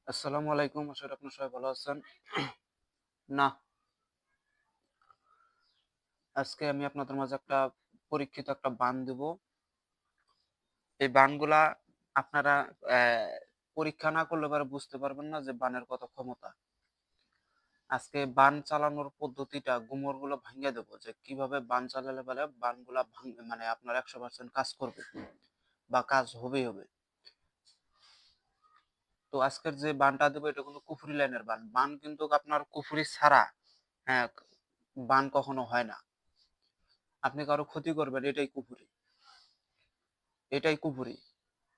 আসসালামু আলাইকুম। আশা করি আপনারা সবাই ভালো আছেন। না, আজকে আমি আপনাদের মাঝে একটা পরীক্ষিত একটা বান দিব। এই বানগুলা আপনারা অ্যা পরীক্ষা না করলে পরে বুঝতে পারবেন না যে বানের কত ক্ষমতা। আজকে বান চালানোর পদ্ধতিটা গুমরগুলো ভাইঙ্গা দেব যে কিভাবে বান চালালে পরে বানগুলা মানে আপনার 100% কাজ করবে বা কাজ হবেই হবে। তো আজকের যে বানটা দেব এটা কিন্তু কুফরি লাইনের বান। বান কিন্তু আপনার কুফরি ছাড়া হ্যাঁ, বান কখনো হয় না। আপনি কারো ক্ষতি করবেন এটাই কুফরি।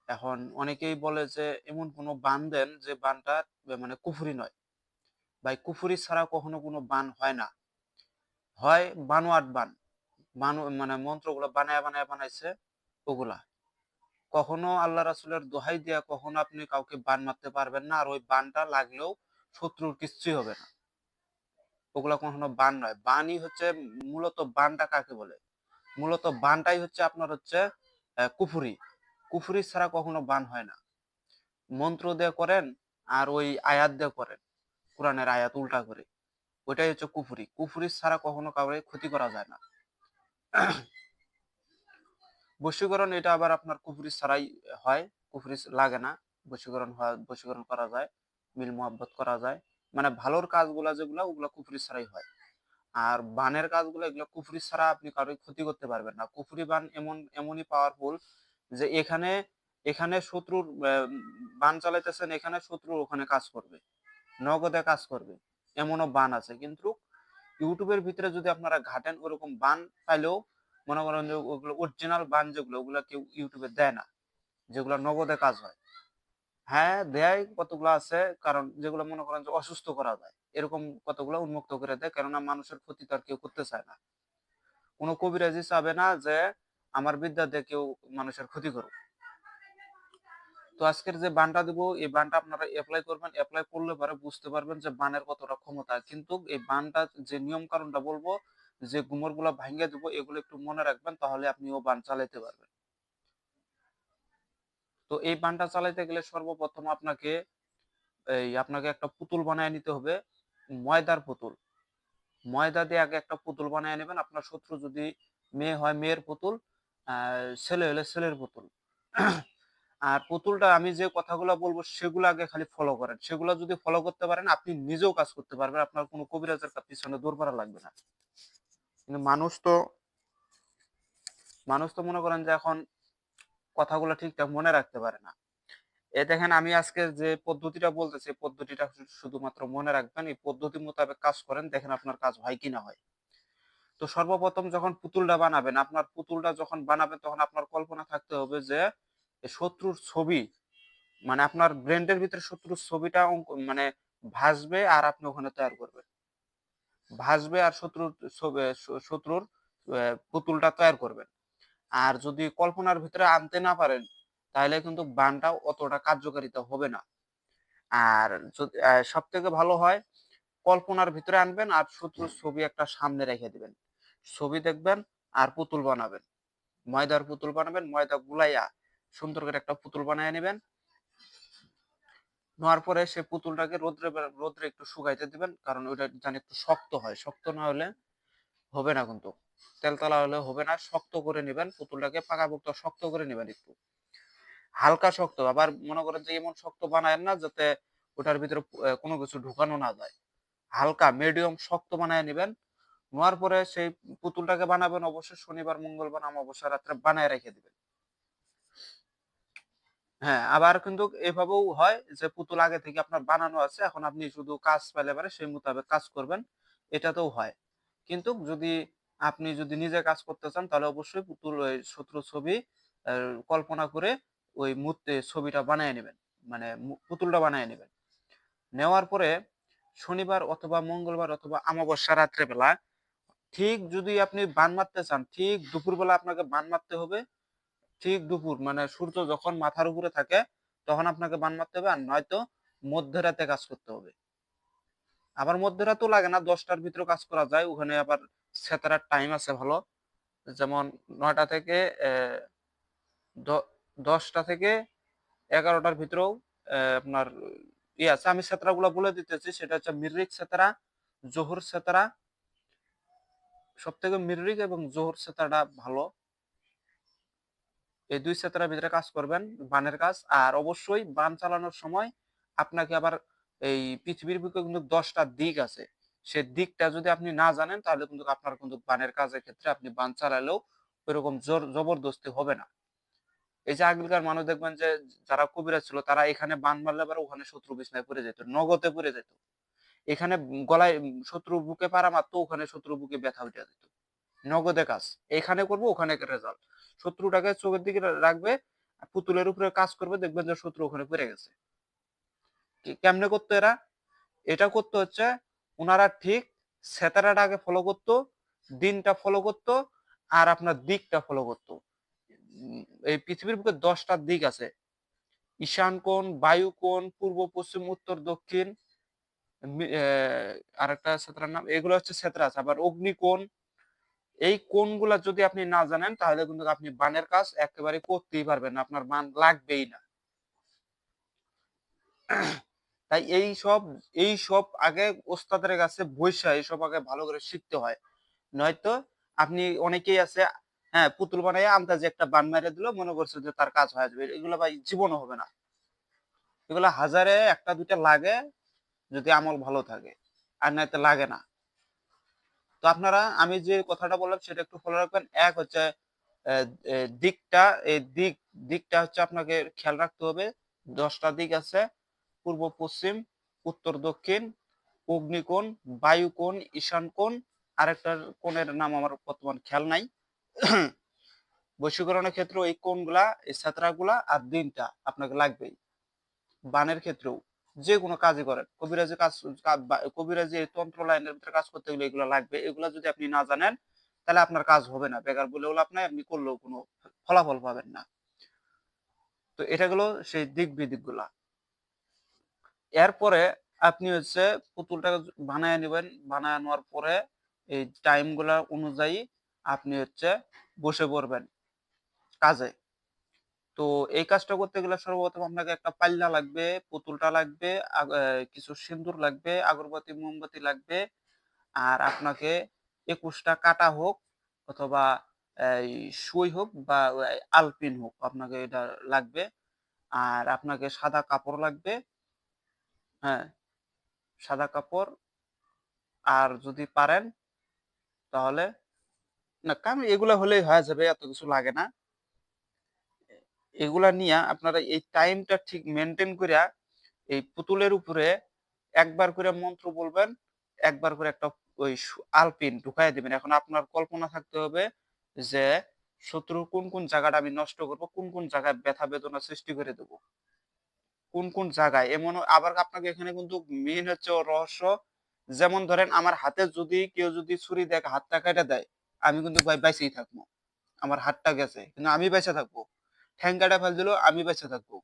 এখন অনেকেই বলে যে এমন কোনো বান দেন যে বানটা মানে কুফরি নয়। ভাই কুফরি ছাড়া কখনো কোনো বান হয় না। হয় বানোয়াট বান। মানে মন্ত্রগুলো বানায় বানাইছে ওগুলা। কখনো আল্লাহ রাসূলের দোহাই দিয়া কখনো আপনি কাউকে বান মারতে পারবেন না। আর ওই বানটা লাগলেও শত্রুর কিচ্ছুই হবে না। ওগুলা কখনো বান নয়। বানই হচ্ছে মূলত বানটা কাকে বলে? মূলত বানটাই হচ্ছে আপনার হচ্ছে কুফরি। কুফরি ছাড়া কখনো বান হয় না। মন্ত্র দিয়ে করেন আর ওই আয়াত দিয়ে করেন। কোরআনের আয়াত উল্টা করে। ওইটাই হচ্ছে কুফরি। কুফরি ছাড়া কখনো কাউরে ক্ষতি করা যায় না। বশীকরণ এটা আবার আপনার কুফরি ছাড়াই হয়। কুফরি লাগে না। বশীকরণ হয়, বশীকরণ করা যায়। মিল মোহাব্বত করা যায়। মানে ভালোর কাজগুলা যেগুলা ওগুলা কুফরি ছাড়াই হয়। আর বানের কাজগুলো এগুলো কুফরি ছাড়া আপনি কারোর ক্ষতি করতে পারবেন না। কুফরি বান এমনই পাওয়ারফুল যে এখানে এখানে শত্রুর বান চালাইতেছেন এখানে শত্রু ওখানে কাজ করবে। নগদে কাজ করবে। এমনও বান আছে। কিন্তু ইউটিউবের ভিতরে যদি আপনারা ঘাটেন ওরকম বান পাইলেও মনে করেন যে ওগুলো অরিজিনাল বান যেগুলো ওগুলা কেউ ইউটিউবে দেয় না। যেগুলো নগদে কাজ হয়। হ্যাঁ, দেয় কতগুলো আছে কারণ যেগুলো মনে করেন যে অসুস্থ করা যায়। এরকম কতগুলো উন্মুক্ত করে দেয়। কেননা মানুষের ক্ষতি তো আর কেউ করতে চায় না। কোন কবিরাজি চাবে না যে আমার বিদ্যা দিয়ে কেউ মানুষের ক্ষতি করুক। তো আজকের যে বানটা দিব এই বানটা আপনারা এপ্লাই করবেন। এপ্লাই করলে পরে বুঝতে পারবেন যে বানের কতটা ক্ষমতা। কিন্তু এই বানটা যে নিয়ম কানুনটা বলবো, যে গুমরগুলা ভাইঙ্গা দিব এগুলো একটু মনে রাখবেন তাহলে আপনিও বান চালাইতে পারবেন। তো এই বানটা চালাইতে গেলে সর্বপ্রথম আপনাকে একটা পুতুল বানায় নিতে হবে। ময়দার পুতুল। ময়দা দিয়ে আগে একটা পুতুল বানায় নেবেন। আপনার শত্রু যদি মেয়ে হয় মেয়ের পুতুল, ছেলে হলে ছেলের পুতুল। আর পুতুলটা আমি যে কথাগুলো বলবো সেগুলো আগে খালি ফলো করেন। সেগুলো যদি ফলো করতে পারেন আপনি নিজেও কাজ করতে পারবেন। আপনার কোনো কবিরাজের পিছনে দৌড় করা লাগবে না। কিন্তু মানুষ তো মনে করেন যে এখন কথাগুলো ঠিকঠাক মনে রাখতে পারে না। দেখেন আমি আজকে যে পদ্ধতিটা বলতেছি এই পদ্ধতিটা শুধুমাত্র মনে রাখবেন। এই পদ্ধতি মোতাবেক কাজ করেন দেখেন আপনার কাজ হয় কি না হয়। তো সর্বপ্রথম যখন পুতুলটা বানাবেন, আপনার পুতুলটা যখন বানাবেন তখন আপনার কল্পনা থাকতে হবে যে শত্রুর ছবি মানে আপনার ব্রেইনের ভিতরে শত্রুর ছবিটা মানে ভাসবে আর আপনি ওখানে তৈরি করবেন। ভাসবে আর শত্রুর ছবি শত্রুর পুতুলটা তৈরি করবেন। আর যদি কল্পনার ভিতরে আনতে না পারেন তাহলে কিন্তু বানটা অতটা কার্যকারিতা হবে না। আর যদি সবথেকে ভালো হয় কল্পনার ভিতরে আনবেন আর শত্রুর ছবি একটা সামনে রেখে দিবেন। ছবি দেখবেন আর পুতুল বানাবেন। ময়দার পুতুল বানাবেন, ময়দা গুলাইয়া সুন্দর করে একটা পুতুল বানায় নিবেন। নেওয়ার পরে সে পুতুলটাকে রোদ্রে একটু শুকাইতে দিবেন। কারণ ওইটা যেন একটু শক্ত হয়। শক্ত না হলে হবে না কিন্তু। তেলতেলা হলে হবে না। শক্ত করে নিবেন। পুতুলটাকে পাকাপোক্ত শক্ত করে নিবেন একটু। হালকা শক্ত। আবার মনে করেন যে এমন শক্ত বানায়েন না যাতে ওটার ভিতরে কোনো কিছু ঢুকানো না যায়। হালকা মিডিয়াম শক্ত বানায় নিবেন। নেওয়ার পরে সেই পুতুলটাকে বানাবেন অবশ্যই শনিবার, মঙ্গলবার, অমাবস্যা রাত্রে বানায় রেখে দিবেন। হ্যাঁ, আবার কিন্তু এভাবেও হয় যে পুতুল আগে থেকে আপনার বানানো আছে। এখন আপনি শুধু কাজ পেলে পারে সেই মোতাবেক কাজ করবেন। এটাতেও হয়। কিন্তু আপনি যদি নিজে কাজ করতে চান তাহলে অবশ্যই পুতুল ওই শত্রুর ছবি আ কল্পনা করে ওই মূর্তি ছবিটা বানায় নিবেন। মানে পুতুলটা বানায় নিবেন। নেওয়ার পরে শনিবার অথবা মঙ্গলবার অথবা আমাবস্যা রাত্রে বেলা ঠিক যদি আপনি বান মারতে চান, ঠিক দুপুরবেলা আপনাকে বান মারতে হবে। ঠিক দুপুর মানে সূর্য যখন মাথার উপরে থাকে তখন আপনাকে বান মারতে হবে আর নয়তো মধ্যরাতে কাজ করতে হবে। আবার মধ্যরাতেও লাগে না ১০টার ভিতরেও কাজ করা যায়। ওখানে আবার সেতারার টাইম আছে ভালো। যেমন ৯টা থেকে দ ১০টা থেকে ১১টার ভিতরেও আপনার আছে, আমি সেতরাগুলো বলে দিতেছি। সেটা হচ্ছে মিরিক সেতরা, জোহর সেতরা। সবথেকে মিরিক এবং জোহর সেতরাটা ভালো। এই ২ সেতরার ভিতরে কাজ করবেন, বানের কাজ। আর অবশ্যই বান চালানোর সময় আপনাকে আবার এই পৃথিবীর বুকে কিন্তু ১০ টা দিক আছে। সে দিকটা যদি আপনি না জানেন তাহলে কিন্তু আপনার কিন্তু বানের কাজের ক্ষেত্রে আপনি বান চালালেও ওইরকম জবরদস্তি হবে না। এই যে আগেকার মানুষ দেখবেন যে যারা কবিরাজ ছিল তারা এখানে বান মারলে পরে ওখানে শত্রু বিছনায় পড়ে যেত, নগদে পড়ে যেত। এখানে গলায় শত্রু বুকে পাড়া মারতো, ওখানে শত্রু বুকে ব্যথা উঠে যেত। নগদে কাজ। এখানে করব ওখানে রেজাল্ট। শত্রুটাকে চোখের দিকে রাখবে, পুতুলের উপরে কাজ করবে, দেখবেন যে শত্রু ওখানে পড়ে গেছে। কেমনে করতো এরা? এটা করতে হচ্ছে উনারা ঠিক সেতারাটা আগে ফলো করতো, দিনটা ফলো করতো, আর আপনার দিকটা ফলো করতো। এই পৃথিবীর বুকে ১০ টা দিক আছে। ঈশান কোণ, বায়ু কোণ, পূর্ব, পশ্চিম, উত্তর, দক্ষিণ, আরেকটা সেতরার নাম, এগুলো হচ্ছে সেতরা আছে। আবার অগ্নিকোণ। এই কোণগুলা যদি আপনি না জানেন তাহলে কিন্তু আপনি বানের কাজ একেবারে করতেই পারবেন না, আপনার বান লাগবেই না। তাই এইসব আগে ওস্তাদের কাছে বইসা এইসব আগে ভালো করে শিখতে হয়। নয়তো আপনি, অনেকেই আছে, হ্যাঁ, পুতুল বানাইয়া আন্দাজে একটা বান মেরে দিল, মনে করছে যে তার কাজ হয়ে যাবে। এগুলো ভাই জীবনও হবে না। এগুলো হাজারে একটা দুইটা লাগে যদি আমল ভালো থাকে, আর নয়তো লাগে না। তো আপনারা আমি যে কথাটা বললাম সেটা একটু ফলো রাখবেন। এক হচ্ছে দিকটা, এই দিকটা হচ্ছে আপনাকে খেয়াল রাখতে হবে। ১০ টা দিক আছে: পূর্ব, পশ্চিম, উত্তর, দক্ষিণ, অগ্নিকোণ, বায়ুকোণ, ঈশান কোণ। আরেকটার কোণের নাম আমার বর্তমান খেয়াল নাই। বশীকরণের ক্ষেত্রে এই কোণগুলা, এই ছাত্রাগুলা আর দিনটা আপনাকে লাগবেই। বানের ক্ষেত্রেও যে কোনো কাজই করেন, কবিরাজি কাজ, কবিরাজি তন্ত্র লাইনের ভিতরে কাজ করতে গেলে এগুলো লাগবে। এগুলো যদি আপনি না জানেন তাহলে আপনার কাজ হবে না, বেকার বলেও লাভ নাই, আপনি করলেও কোনো ফলাফল পাবেন না। তো এটা গেলো সেই দিক বিদিক গুলা। এরপরে আপনি হচ্ছে পুতুলটা বানায় নেবেন। বানায় নেওয়ার পরে এই টাইম গুলা অনুযায়ী আপনি হচ্ছে বসে পড়বেন কাজে। তো এই কাজটা করতে গেলে সর্বপ্রথম আপনাকে একটা পাল্লা লাগবে, পুতুলটা লাগবে, কিছু সিন্দুর লাগবে, আগরবাতি, মোমবাতি লাগবে। আর আপনাকে ২১ টা কাটা হোক অথবা এই সুই হোক বা আলপিন হোক, আপনাকে এটা লাগবে। আর আপনাকে সাদা কাপড় লাগবে। হ্যাঁ, সাদা কাপড়। আর যদি পারেন তাহলে, না কারণ এগুলা হলেই হয়ে যাবে, এত কিছু লাগে না। এগুলা নিয়া আপনারা এই টাইমটা ঠিক মেইনটেইন কইরা এই পুতুলের উপরে একবার করে মন্ত্র বলবেন, একবার করে একটা ওই আলপিন ঢুকাইয়া দিবেন। এখন আপনার কল্পনা থাকতে হবে যে শত্রুর কোন জায়গাটা আমি নষ্ট করব, কোন জায়গায় ব্যথা বেদনা সৃষ্টি করে দেব, কোন জায়গায়। এমন আবার আপনাকে এখানে কিন্তু মেইন হচ্ছে ওর রহস্য। যেমন ধরেন আমার হাতে যদি কেউ যদি ছুরি দিয়ে হাতটা কেটে দেয়, আমি কিন্তু ভাই বাইচেই থাকবো। আমার হাতটা গেছে কিন্তু আমি বেঁচে থাকবো। ঠ্যাং কাটা ফেল দিল, আমি বেঁচে থাকবো।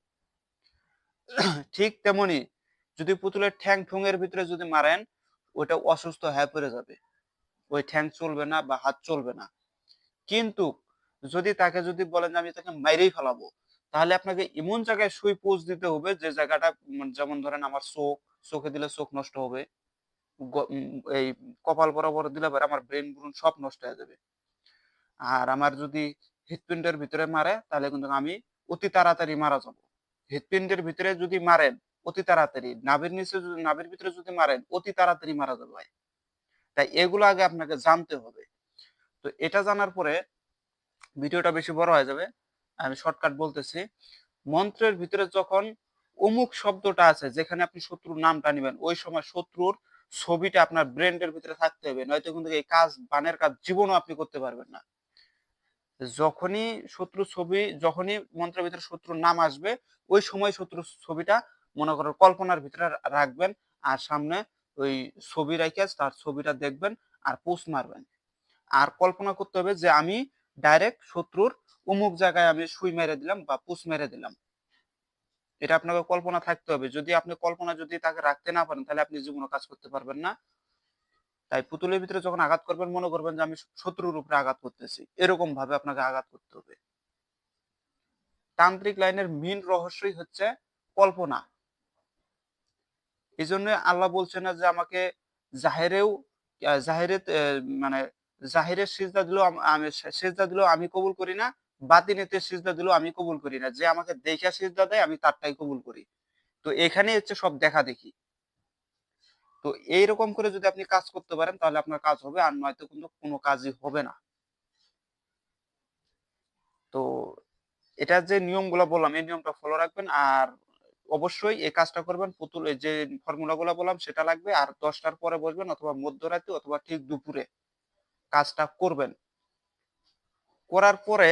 ঠিক তেমনি যদি পুতুলের ঠ্যাং ঠুঙের ভিতরে যদি মারেন, ওইটা অসুস্থ হয়ে পড়ে যাবে, ওই ঠ্যাং চলবে না বা হাত চলবে না। কিন্তু যদি তাকে যদি বলেন যে আমি তাকে মাইরেই ফেলাবো, তাহলে আপনাকে এমন জায়গায় সুই পোজ দিতে হবে যে জায়গাটা, যেমন ধরেন আমার চোখ, চোখে দিলে চোখ নষ্ট হবে। এই কপাল বরাবর দিলে পরে আমার ব্রেন ব্রুন সব নষ্ট হয়ে যাবে। আর আমার যদি হৃৎপিণ্ডের ভিতরে মারে তাহলে কিন্তু আমি অতি তাড়াতাড়ি মারা যাবো। হৃৎপিণ্ডের ভিতরে যদি মারেন অতি তাড়াতাড়ি, নাভির নিচে যদি, নাভির ভিতরে যদি মারেন অতি তাড়াতাড়ি মারা যাবে ভাই। তাই এগুলো আগে আপনাকে জানতে হবে। তো এটা জানার পরে ভিডিওটা বেশি বড় হয়ে যাবে, আমি শর্টকাট বলতেছি। মন্ত্রের ভিতরে যখন অমুক শব্দটা আছে যেখানে আপনি শত্রুর নামটা নিবেন, ওই সময় শত্রুর ছবিটা আপনার ব্রেনের ভিতরে থাকতে হবে, নয়তো কিন্তু এই কাজ, বানের কাজ জীবনও আপনি করতে পারবেন না। যখনই শত্রুর ছবি, যখনই মন্ত্রের ভিতরে শত্রুর নাম আসবে, ওই সময় শত্রুর ছবিটা মনে করেন কল্পনার ভিতরে রাখবেন, আর সামনে ওই ছবি রেখে তার ছবিটা দেখবেন আর পোজ মারবেন। আর কল্পনা করতে হবে যে আমি ডাইরেক্ট শত্রুর অমুক জায়গায় আমি সুই মেরে দিলাম বা পোজ মেরে দিলাম। এটা আপনাকে কল্পনা থাকতে হবে। যদি আপনি কল্পনা যদি তাকে রাখতে না পারেন তাহলে আপনি জীবনে কাজ করতে পারবেন না। তাই পুতুলের ভিতরে যখন আঘাত করবেন মনে করবেন যে আমি শত্রুর উপরে আঘাত করতেছি, এরকম ভাবে আপনাকে আঘাত করতে হবে। তান্ত্রিক লাইনের মেইন রহস্যই হচ্ছে কল্পনা। এই জন্য আল্লাহ বলছে না যে আমাকে জাহেরেও জাহেরে মানে জাহিরের সিজদা দিলেও আমি সিজদা দিলেও আমি কবুল করি না, বাতিনেতে সিজদা দিলেও আমি কবুল করি না। যে আমাকে দেখা সিজদা দেয় আমি তারটাই কবুল করি। তো এখানেই হচ্ছে সব দেখা-দেখি। তো এইরকম করে যদি আপনি কাজ করতে পারেন তাহলে আপনার কাজ হবে, আর নয়তো কিন্তু কোনো কাজই হবে না। তো এটার যে নিয়মগুলা বললাম এই নিয়মটা ফলো রাখবেন, আর অবশ্যই এই কাজটা করবেন। পুতুল এই যে ফর্মুলাগুলা বললাম সেটা লাগবে, আর ১০ টার পরে বসবেন অথবা মধ্যরাতে অথবা ঠিক দুপুরে কাজটা করবেন। করার পরে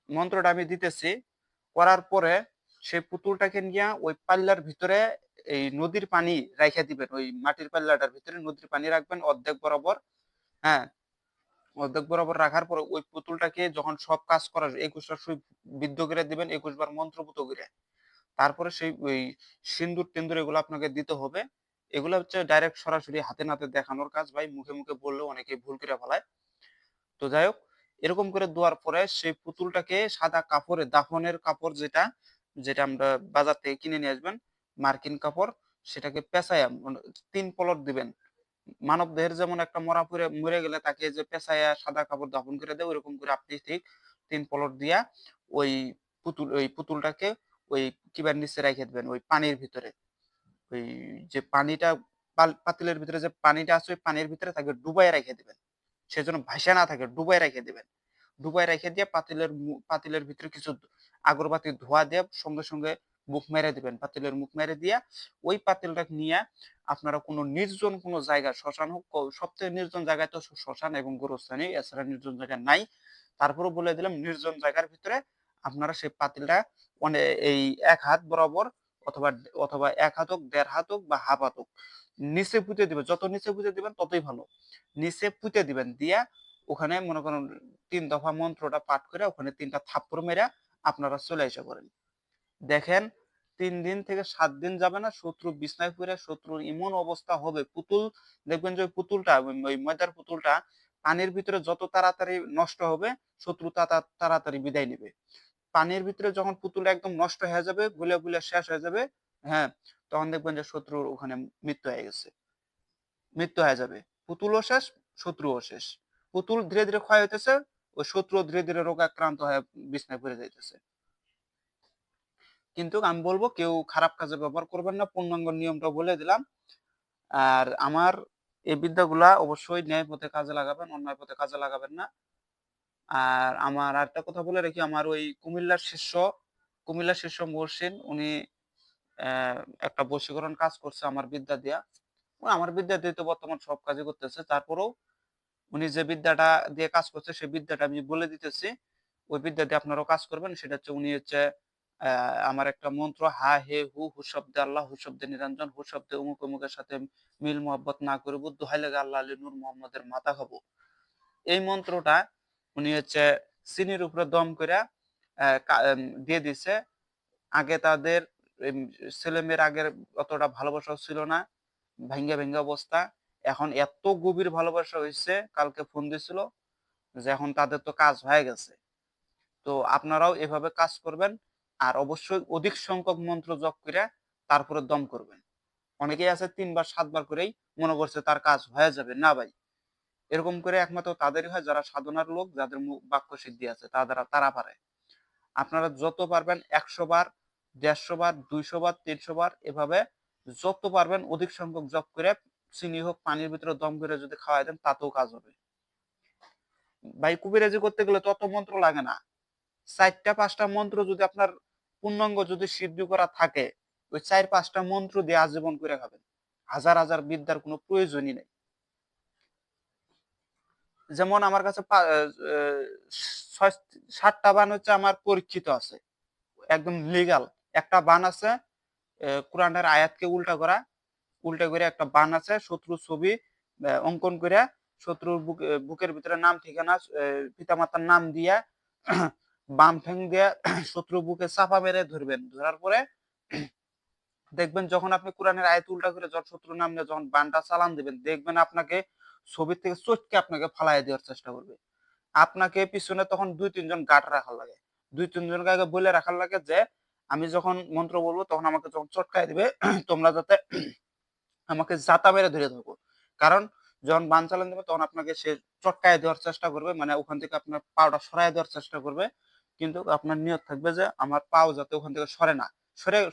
মন্ত্রটা আমি দিতেছি, করার পরে সেই পুতুলটাকে নিয়া ওই পাল্লার ভিতরে এই নদীর পানি রাইখা দিবেন। ওই মাটির পাল্লাটার ভিতরে নদীর পানি রাখবেন অর্ধেক বরাবর। হ্যাঁ, অর্ধেক বরাবর রাখার পরে ওই পুতুলটাকে যখন সব কাজ করা ২১ টা সুই বিদ্ধ করে দিবেন, ২১ বার মন্ত্রপুত করে। তারপরে সেই ওই সিন্দুর-টিন্দুর এগুলো আপনাকে দিতে হবে। এগুলা হচ্ছে ডাইরেক্ট সরাসরি হাতে নাতে দেখানোর কাজ ভাই। মুখে, মুখে বললেও অনেকেই ভুল করে ফেলায়। তো যাই হোক, এরকম করে দেওয়ার পরে সেই পুতুলটাকে সাদা কাপড়ে দাফনের কাপড় যেটা, যেটা আমরা বাজার থেকে কিনে নিয়ে আসবেন, মার্কিন কাপড়, সেটাকে পেঁচাইয়া ৩ পলট দিবেন। মানবদেহের যেমন একটা মরে গেলে তাকে যে পেঁচাইয়া সাদা কাপড় দাফন করে দেয় ওইরকম করে আপনি ঠিক ৩ পলট দিয়া ওই ওই পুতুলটাকে ওই কিবার নিচে রাইখা দিবেন ওই পানির ভিতরে। ওই যে পানিটা পাতিলের ভিতরে যে পানিটা আছে ওই পানির ভিতরে তাকে ডুবাইয়া রাইখা দিবেন। সে যেন ভাইসা না থাকে, ডুবাই রেখে দিবেন। ডুবাই রেখে দিয়ে পাতিলের ভিতরে কিছু আগরবাতির ধোঁয়া দিয়ে সঙ্গে সঙ্গে মুখ মেরে দিবেন। পাতিলের মুখ মেরে দিয়া ওই পাতিলটা নিয়ে আপনারা কোনো নির্জন কোনো জায়গা, শ্মশান হোক, সবচেয়ে নির্জন জায়গায় তো শ্মশান এবং গোরস্থানই, এছাড়া নির্জন জায়গা নাই। তারপরেও বলে দিলাম নির্জন জায়গার ভিতরে আপনারা সেই পাতিলটা এই ১ হাত বরাবর অথবা অথবা ১ হাত হোক, ১.৫ হাত হোক বা হাফ হাত হোক নিচে পুঁতে দিবেন। যত নিচে পুঁতে দিবেন ততই ভালো। নিচে পুঁতে দিবেন। দিয়া ওখানে মনে করেন ৩ দফা মন্ত্রটা পাঠ করে ওখানে ৩ টা থাপ্পড় মেরে আপনারা চলে আইসা পড়েন। দেখেন ৩ দিন থেকে ৭ দিন যাবে না, শত্রু বিছনায় পইড়া শত্রুর এমন অবস্থা হবে, পুতুল দেখবেন যে ওই পুতুলটা ওই ময়দার পুতুলটা পানির ভিতরে যত তাড়াতাড়ি নষ্ট হবে শত্রু তাড়াতাড়ি বিদায় নিবে। পানির ভিতরে যখন পুতুলটা একদম নষ্ট হয়ে যাবে, গলে গুলে শেষ হয়ে যাবে, হ্যাঁ, তখন দেখবেন যে শত্রুর ওখানে মৃত্যু হয়ে গেছে। মৃত্যু হয়ে যাবে। পুতুলও শেষ, শত্রুও শেষ। পুতুল ধীরে, ধীরে ক্ষয় হইতেছে, ওই শত্রুও ধীরে, ধীরে রোগাক্রান্ত হয়ে বিছানায় পড়ে যাইতেছে। কিন্তু আমি বলবো কেউ খারাপ কাজে ব্যবহার করবেন না। পূর্ণাঙ্গ নিয়মটা বলে দিলাম। আর আমার এই বিদ্যাগুলা অবশ্যই ন্যায় পথে কাজে লাগাবেন, অন্যায় পথে কাজে লাগাবেন না। আর আমার আরেকটা কথা বলে রাখি, আমার ওই কুমিল্লার শিষ্য মহসিন উনি অ্যা একটা বশীকরণ কাজ করছে আমার বিদ্যা দিয়া। আমার বিদ্যা দিয়ে তো বর্তমান সব কাজই করতেছে। তারপরেও উনি যে বিদ্যাটা দিয়ে কাজ করছে সেই বিদ্যাটা আমি বলে দিতেছি। ওই বিদ্যা দিয়ে আপনারাও কাজ করবেন। সেটা হচ্ছে উনি হচ্ছে আমার একটা মন্ত্র হা, হে, হু, হু শব্দে আল্লাহ, হু শব্দে নিরঞ্জন, হু শব্দে অমুক অমুকের সাথে মিল মোহাব্বত না করিব, দোহাই লাগে আল্লাহ আলী নূর মোহাম্মদের মাথা খাবো। এই মন্ত্রটা উনি হচ্ছে চিনির উপরে দম কইরা দিয়ে দিছে। আগে তাদের এম ছেলেমেয়ের আগের অতটা ভালোবাসাও ছিল না। ভাইঙ্গা, ভাইঙ্গা অবস্থা। এখন এত গভীর ভালোবাসা হইছে, কালকে ফোন দিছিল যে এখন তাদের তো কাজ হয়ে গেছে। তো আপনারাও এভাবে কাজ করবেন। আর অবশ্যই অধিক সংখ্যক মন্ত্র জপ কইরা তারপরে দম করবেন। অনেকেই আছে ৩ বার ৭ বার করেই মনে করছে তার কাজ হয়ে যাবে। না ভাই, এরকম করে একমাত্র তাদেরই হয় যারা সাধনার লোক, যাদের বাক্য সিদ্ধি আছে তারা পারে। আপনারা যত পারবেন ১০০ বার, ১৫০ বার, ২০০ বার, ৩০০ বার এভাবে যত পারবেন অধিক সংখ্যক জপ করে চিনি হোক পানির ভিতরে দম করে যদি খাওয়ায় দেন তাতেও কাজ হবে। ভাই কবিরাজি করতে গেলে তত মন্ত্র লাগে না। ৪ টা ৫ টা মন্ত্র যদি আপনার পূর্ণাঙ্গ যদি সিদ্ধি করা থাকে, ওই ৪-৫ টা মন্ত্র দিয়ে আজীবন করে খাবেন। হাজার, হাজার বিদ্যার কোনো প্রয়োজনই নেই। যেমন আমার কাছে ৬ ৭ টা বান হচ্ছে আমার পরীক্ষিত আছে। একদম লিগ্যাল। একটা বান আছে কোরআনের আয়াতকে উল্টা করে একটা বান আছে, শত্রুর ছবি অঙ্কন কইরা শত্রুর বুকের ভিতরে নাম ঠিকানা পিতামাতার নাম দিয়া বাম ঠ্যাং দিয়া শত্রুর বুকে চাপা মেরে ধরবেন। ধরার পরে দেখবেন যখন আপনি কোরআনের আয়াত উল্টা করে যখন শত্রুর নাম নিয়ে যখন বানটা চালান দিবেন, দেখবেন আপনাকে ছবির থেকে চটকে আপনাকে ফালাইয়া দেওয়ার চেষ্টা করবে। আপনাকে পিছনে তখন ২-৩ জন গার্ড রাখার লাগে। ২-৩ জনকে আগে বইলে রাখার লাগে যে আমি যখন মন্ত্র বলবো তখন আমাকে যখন চটকায় দিবে তোমরা যাতে আমাকে জাতা মেরে ধরে থাকো। কারণ যখন বান চালান দিবে তখন আপনাকে সে চটকায় দেওয়ার চেষ্টা করবে। মানে ওখান থেকে আপনার পাটা সরায় দেওয়ার চেষ্টা করবে। কিন্তু আপনার নিয়ত থাকবে যে আমার পাও যাতে ওখান থেকে সরে না।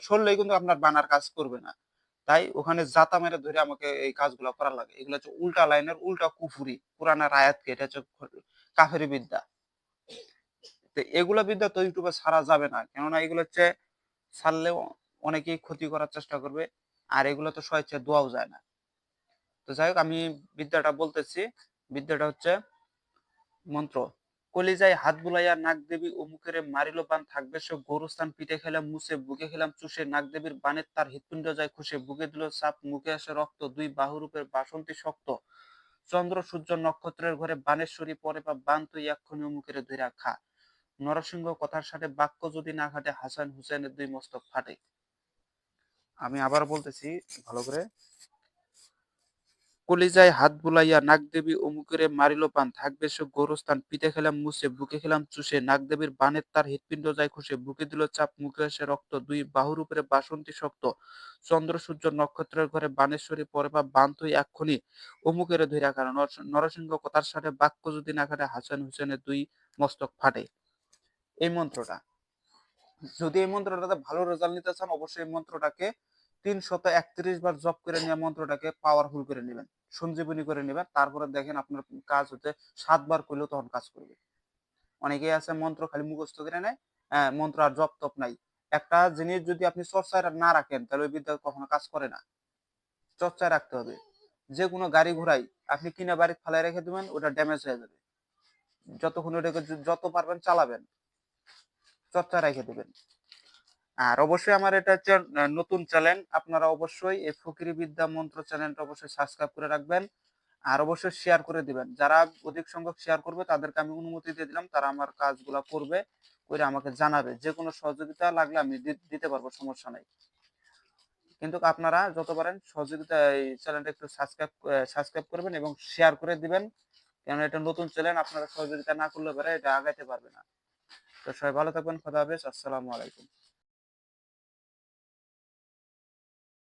সরলেই কিন্তু আপনার বান আর কাজ করবে না। তাই ওখানে জাতা মেরে ধরে আমাকে এই কাজগুলা করা লাগে। এগুলো হচ্ছে উল্টা লাইনের উল্টা কুফরি। কুরআনের আয়াতকে এটা হচ্ছে কাফেরি বিদ্যা। তো এগুলা বিদ্যা তো ইউটিউবে ছাড়া যাবে না। কেননা এগুলো হচ্ছে ছাড়লেও অনেকেই ক্ষতি করার চেষ্টা করবে। আর এগুলো তো স্বেচ্ছায় দোয়াও যায় না। তো যাই হোক আমি বিদ্যাটা বলতেছি। বিদ্যাটা হচ্ছে মন্ত্র। কলিজায় হাত বুলাইয়া নাগ দেবী ও মুখেরে মারিল বান থাকবে সে গোরস্থান পিঠে খেলাম মুছে বুকে খেলাম চুষে নাগ দেবীর বানের তার হৃৎপিণ্ড যায় খুশে বুকে দিল চাপ মুখে আসে রক্ত দুই বাহুরূপের বাসন্তী শক্ত চন্দ্র সূর্য নক্ষত্রের ঘরে বানেশ্বরী পরে বা বান তুই এক্ষুনি মুখের ধইরা খা নরসিংহ কথার সাথে বাক্য যদি না ঘাটে হাসান হুসেনের দুই মস্তক ফাটে। আমি আবার বলতেছি ভালো করে। কলিজায় হাত বুলাইয়া নাগদেবী অমুকেরে মারিল পান থাকবে সে গোরস্থান পিঠে খেলাম মুছে বুকে খেলাম চুষে নাগদেবীর বানের তার হৃৎপিণ্ড যায় খুশে বুকে দিল চাপ মুখে আসে রক্ত দুই বাহুর উপরে বাসন্তী শক্ত চন্দ্র সূর্য নক্ষত্রের ঘরে বানেশ্বরী পরে বা বান তুই এক্ষুনি অমুকেরে ধইরা কারণ নরসিংহ কথার সাথে বাক্য যদি না কাটে হাসান হুসেনের দুই মস্তক ফাটে। এই মন্ত্রটা, যদি এই মন্ত্রটাতে ভালো রেজাল্ট নিতে চান অবশ্যই এই মন্ত্রটাকে ৩৩১ বার জপ করে নিয়ে মন্ত্রটাকে পাওয়ারফুল করে নেবেন, সঞ্জীবনী করে নেবেন। তারপরে দেখেন আপনার কাজ হতে ৭ বার করলেও তখন কাজ করবে। অনেকেই আছে মন্ত্র খালি মুখস্থ করে নেয়, মন্ত্র আর জপ তপ নাই। একটা জিনিস যদি আপনি চর্চায় না রাখেন তাহলে ওই বিদ্যা কখনো কাজ করে না। চর্চায় রাখতে হবে। যে কোনো গাড়ি ঘোড়াই আপনি কিনে বাড়ি ফেলায় রেখে দেবেন ওটা ড্যামেজ হয়ে যাবে। যতক্ষণ ওটাকে যত পারবেন চালাবেন, চর্চায় রেখে দেবেন। আর অবশ্যই আমার এটা হচ্ছে নতুন চ্যানেল, আপনারা অবশ্যই এই ফকিরি বিদ্যা মন্ত্র চ্যানেলটা অবশ্যই সাবস্ক্রাইব করে রাখবেন। আর অবশ্যই শেয়ার করে দিবেন। যারা অধিক সংখ্যক শেয়ার করবে তাদেরকে আমি অনুমতি দিয়ে দিলাম, তারা আমার কাজগুলা করবে, করে আমাকে জানাবে। যে কোনো সহযোগিতা লাগলে আমি দিতে পারবো, সমস্যা নাই। কিন্তু আপনারা যত পারেন সহযোগিতা এই চ্যানেলটা একটু সাবস্ক্রাইব করবেন এবং শেয়ার করে দিবেন। কেন এটা নতুন চ্যানেল, আপনারা সহযোগিতা না করলে পারে এটা আগাইতে পারবে না। তো সবাই ভালো থাকবেন, খোদা হাফেজ, আসসালামু আলাইকুম।